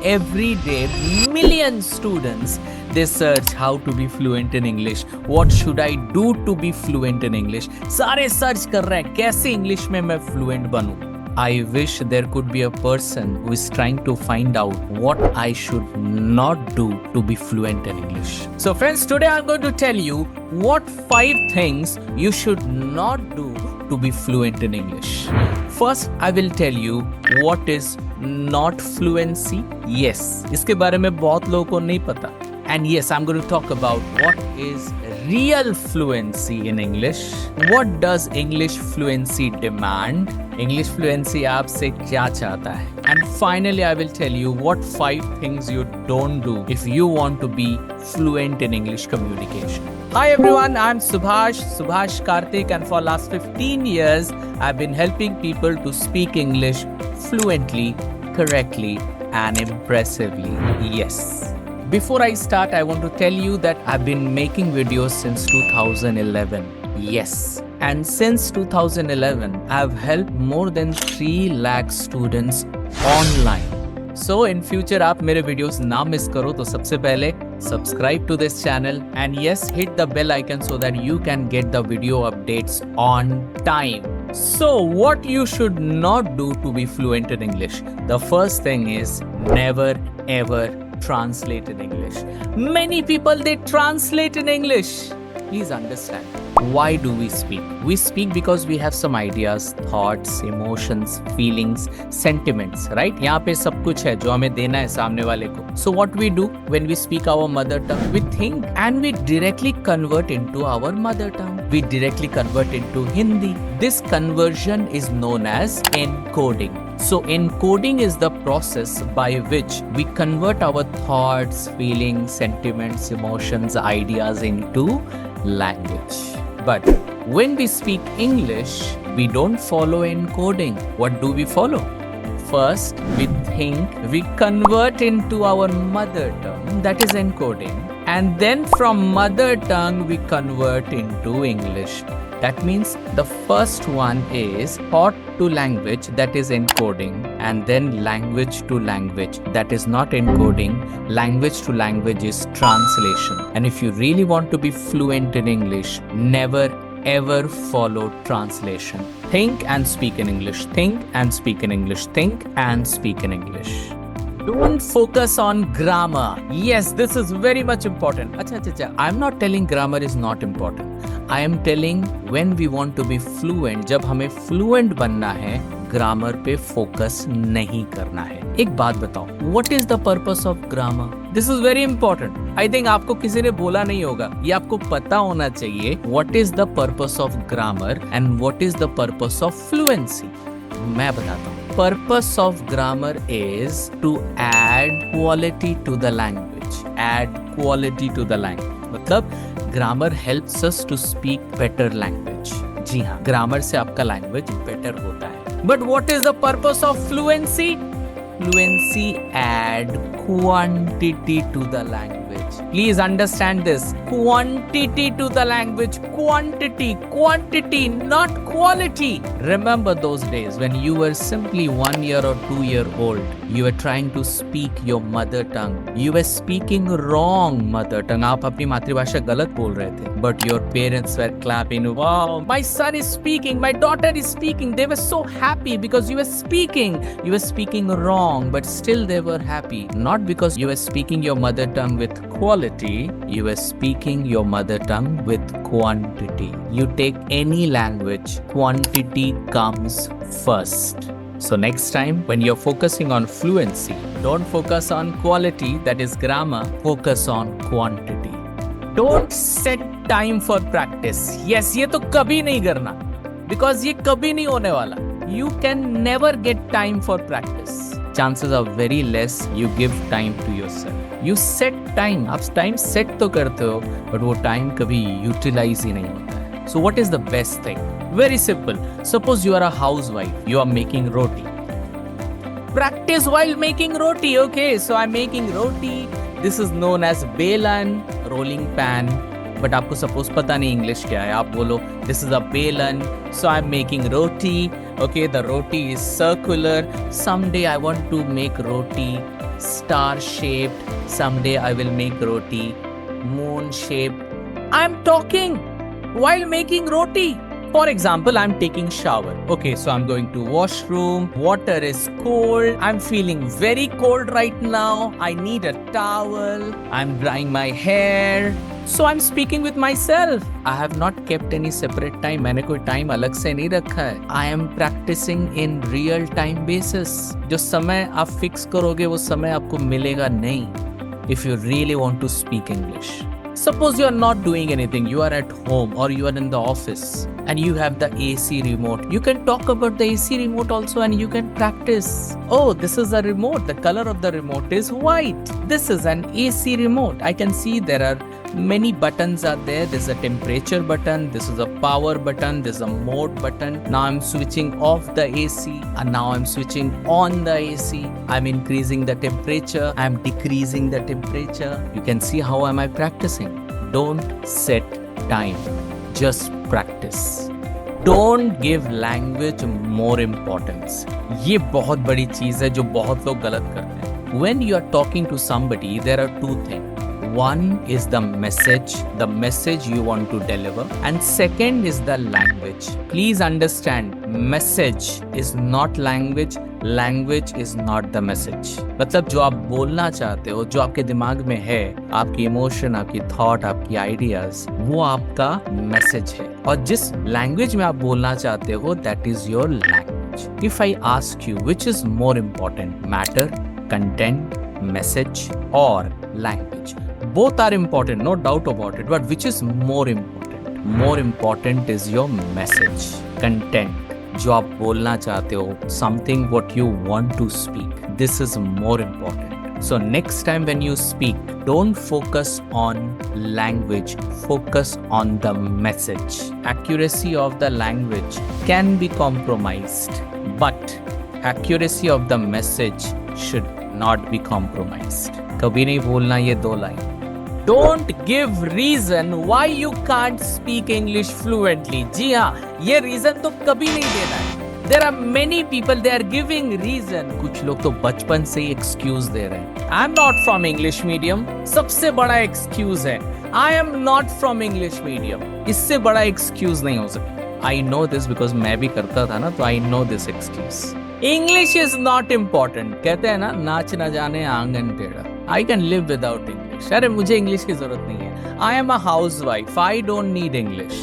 every day million students they search how to be fluent in English. What should I do to be fluent in English? सारे search कर रहे हैं कैसे English में मैं fluent बनूं. I wish there could be a person who is trying to find out what I should not do to be fluent in English. So friends, today I'm going to tell you what 5 things you should not do to be fluent in English. First, I will tell you what is not fluency. Yes, इसके बारे में बहुत लोगों को नहीं पता. And yes, I'm going to talk about what is real fluency in English. What does English fluency demand? English fluency आपसे क्या चाहता है? And finally, I will tell you what 5 things you don't do if you want to be fluent in English communication. Hi everyone, I'm Subhash Karthik, and for last 15 years, I've been helping people to speak English fluently, correctly, and impressively. Yes. Before I start, I want to tell you that I've been making videos since 2011. Yes. And since 2011, I've helped more than 3 lakh students online. So in future, आप मेरे videos ना miss करो तो सबसे पहले subscribe to this channel and yes, hit the bell icon so that you can get the video updates on time. So what you should not do to be fluent in English? The first thing is never ever translate in English. Many people, they translate in English. Please understand. Why do we speak? We speak because we have some ideas, thoughts, emotions, feelings, sentiments, right? यहाँ पे सब कुछ है जो हमें देना है सामने वाले को. So what we do when we speak our mother tongue? We think and we directly convert into our mother tongue. We directly convert into Hindi. This conversion is known as encoding. So encoding is the process by which we convert our thoughts, feelings, sentiments, emotions, ideas into language. But when we speak English, we don't follow encoding. What do we follow? First, we think, we convert into our mother tongue, that is encoding. And then from mother tongue, we convert into English. That means the first one is thought to language, that is encoding, and then language to language, that is not encoding. Language to language is translation. And if you really want to be fluent in English, never ever follow translation. Think and speak in English. Think and speak in English. Think and speak in English. Don't focus on grammar. Yes, this is very much important. Acha. I'm not telling grammar is not important. I am telling when we want to be fluent, जब हमें fluent बनना है, grammar पे focus नहीं करना है. एक बात बताओ, what is the purpose of grammar? This is very important. I think आपको किसी ने बोला नहीं होगा. ये आपको पता होना चाहिए. What is the purpose of grammar and what is the purpose of fluency? मैं बताता हूँ. Purpose of grammar is to add quality to the language. Add quality to the language. मतलब grammar helps us to speak better language. जी हाँ, grammar से आपका language better होता है. But what is the purpose of fluency? Fluency add quantity to the language. Please understand this. Quantity to the language. Quantity, not quality. Remember those days when you were simply 1 year or 2 year old. You were trying to speak your mother tongue. You were speaking wrong mother tongue. आप अपनी मातृभाषा गलत बोल रहे थे. But your parents were clapping. Wow, my son is speaking. My daughter is speaking. They were so happy because you were speaking. You were speaking wrong, but still they were happy. Not because you were speaking your mother tongue with quality. You were speaking your mother tongue with quantity. You take any language, quantity comes first. So next time when you're focusing on fluency, don't focus on quality, that is grammar, focus on quantity. Don't set time for practice. Yes, ये तो कभी नहीं करना, because ये कभी नहीं होने वाला. You can never get time for practice. Chances are very less you give time to yourself. You set time. आप time set तो करते हो, but वो time कभी utilize ही नहीं होता है. So what is the best thing? Very simple. Suppose you are a housewife. You are making roti. Practice while making roti. Okay, so I'm making roti. This is known as belan, rolling pan. But आपको suppose पता नहीं English क्या है. आप बोलो this is a belan. So I'm making roti. Okay, the roti is circular. Someday I want to make roti star shaped, someday I will make roti, moon shaped. I'm talking while making roti. For example, I'm taking shower. Okay, so I'm going to washroom. Water is cold. I'm feeling very cold right now. I need a towel. I'm drying my hair. So I'm speaking with myself. I have not kept any separate time. मैंने कोई time अलग से नहीं रखा है. I am practicing in real time basis. जो समय आप fix करोगे वो समय आपको मिलेगा नहीं. If you really want to speak English. Suppose you are not doing anything, you are at home or you are in the office and you have the AC remote. You can talk about the AC remote also and you can practice. Oh, this is a remote. The color of the remote is white. This is an AC remote. I can see there are many buttons are there. There's a temperature button. This is a power button. There's a mode button. Now I'm switching off the AC and now I'm switching on the AC. I'm increasing the temperature. I'm decreasing the temperature. You can see how am I practicing. Don't set time. Just practice. Don't give language more importance. ये बहुत बड़ी चीज है जो बहुत लोग गलत करते हैं. When you are talking to somebody, there are two things. One is the message you want to deliver, and second is the language. Please understand, message is not language, language is not the message. मतलब जो आप बोलना चाहते हो, जो आपके दिमाग में है, आपकी इमोशन, आपकी थॉट, आपकी आइडियाज, वो आपका मैसेज है. और जिस लैंग्वेज में आप बोलना चाहते हो, that is your language. If I ask you which is more important, matter, content, message or language? Both are important, no doubt about it, but which is more important? More important is your message, content, जो आप बोलना चाहते हो, something what you want to speak. This is more important. So next time when you speak, don't focus on language, focus on the message. Accuracy of the language can be compromised, but accuracy of the message should not be compromised. कभी नहीं बोलना ये दो line. Don't give reason why you can't speak English fluently. जी हाँ, ये reason तो कभी नहीं देना है. There are many people, they are giving reason. कुछ लोग तो बचपन से ही excuse दे रहे हैं. I'm not from English medium. सबसे बड़ा excuse है. I am not from English medium. इससे बड़ा excuse नहीं हो सकता. I know this because मैं भी करता था ना, तो I know this excuse. English is not important. कहते हैं ना, नाच न जाने आंगन टेढ़ा. I can live without English. अरे मुझे English की जरूरत नहीं है. I am a housewife. I don't need English.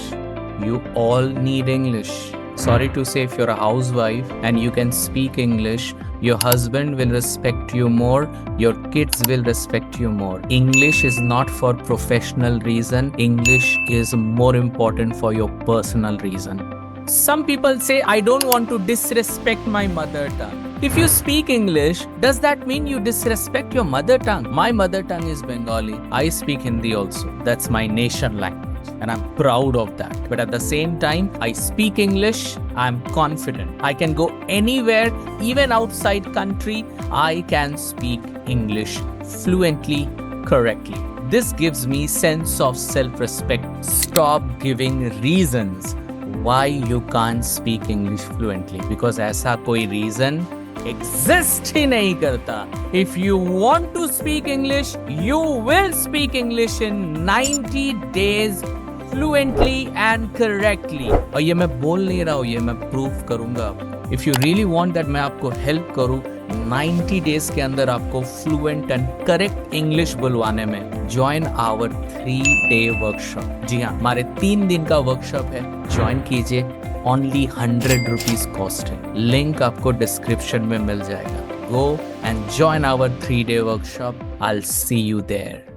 You all need English. Sorry to say, if you're a housewife and you can speak English, your husband will respect you more, your kids will respect you more. English is not for professional reason. English is more important for your personal reason. Some people say, I don't want to disrespect my mother tongue. If you speak English, does that mean you disrespect your mother tongue? My mother tongue is Bengali. I speak Hindi also. That's my nation language. And I'm proud of that. But at the same time, I speak English. I'm confident. I can go anywhere, even outside country. I can speak English fluently, correctly. This gives me sense of self-respect. Stop giving reasons why you can't speak English fluently. Because ऐसा कोई reason exist ही नहीं करता. If you want to speak English, you will speak English in 90 days fluently and correctly. और ये मैं बोल नहीं रहा हूँ, ये मैं प्रूफ करूंगा. If you really want that मैं आपको हेल्प करूँ 90 days के अंदर आपको फ्लुएंट एंड करेक्ट इंग्लिश बुलवाने में, ज्वाइन आवर 3-day वर्कशॉप. जी हाँ, हमारे 3 दिन का वर्कशॉप है. ज्वाइन कीजिए. ओनली 100 रुपीज कॉस्ट है. लिंक आपको डिस्क्रिप्शन में मिल जाएगा. Go and join our 3-day workshop. I will see you there.